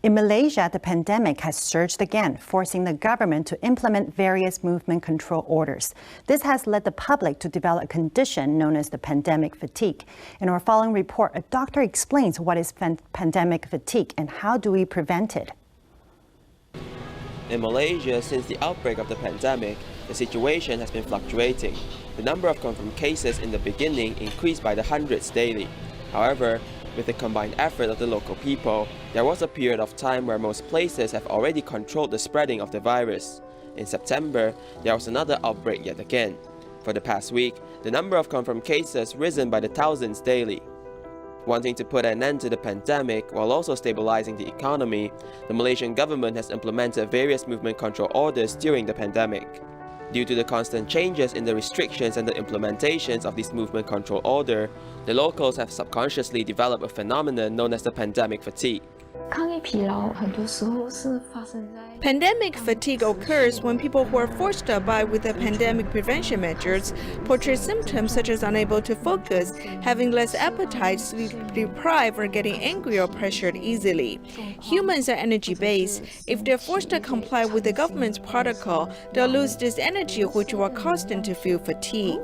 In Malaysia, the pandemic has surged again, forcing the government to implement various movement control orders. This has led the public to develop a condition known as the pandemic fatigue. In our following report, a doctor explains what is pandemic fatigue and how do we prevent it. In Malaysia, since the outbreak of the pandemic, the situation has been fluctuating. The number of confirmed cases in the beginning increased by the hundreds daily. However, with the combined effort of the local people, there was a period of time where most places have already controlled the spreading of the virus. In September, there was another outbreak yet again. For the past week, the number of confirmed cases risen by the thousands daily. Wanting to put an end to the pandemic while also stabilizing the economy, the Malaysian government has implemented various movement control orders during the pandemic. Due to the constant changes in the restrictions and the implementations of this movement control order, the locals have subconsciously developed a phenomenon known as the pandemic fatigue. Pandemic fatigue occurs when people who are forced to abide with the pandemic prevention measures portray symptoms such as unable to focus, having less appetite, sleep deprived, or getting angry or pressured easily. Humans are energy-based. If they're forced to comply with the government's protocol, they'll lose this energy, which will cause them to feel fatigue.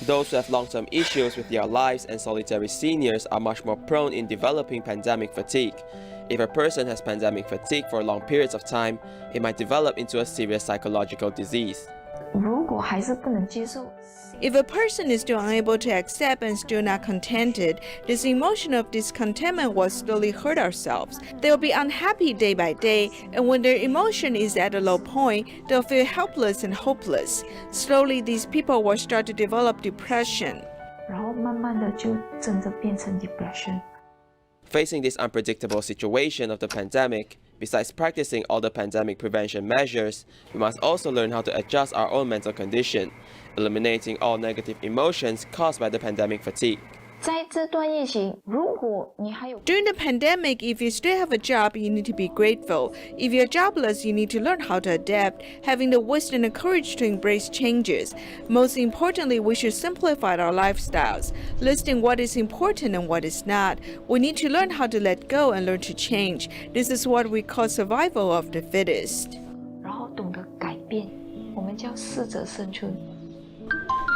Those who have long-term issues with their lives and solitary seniors are much more prone in developing pandemic fatigue. If a person has pandemic fatigue for long periods of time, it might develop into a serious psychological disease. If a person is still unable to accept and still not contented, this emotion of discontentment will slowly hurt ourselves. They'll be unhappy day by day, and when their emotion is at a low point, they'll feel helpless and hopeless. Slowly, these people will start to develop depression. Facing this unpredictable situation of the pandemic, besides practicing all the pandemic prevention measures, we must also learn how to adjust our own mental condition, eliminating all negative emotions caused by the pandemic fatigue. During the pandemic, if you still have a job, you need to be grateful. If you're jobless, you need to learn how to adapt, having the wisdom and courage to embrace changes. Most importantly, we should simplify our lifestyles, listing what is important and what is not. We need to learn how to let go and learn to change. This is what we call survival of the fittest.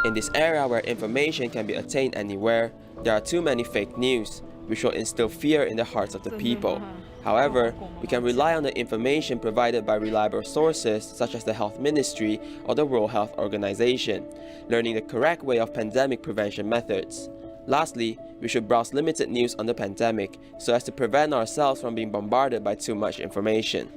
In this era where information can be attained anywhere, there are too many fake news, which will instill fear in the hearts of the people. However, we can rely on the information provided by reliable sources such as the Health Ministry or the World Health Organization, learning the correct way of pandemic prevention methods. Lastly, we should browse limited news on the pandemic so as to prevent ourselves from being bombarded by too much information.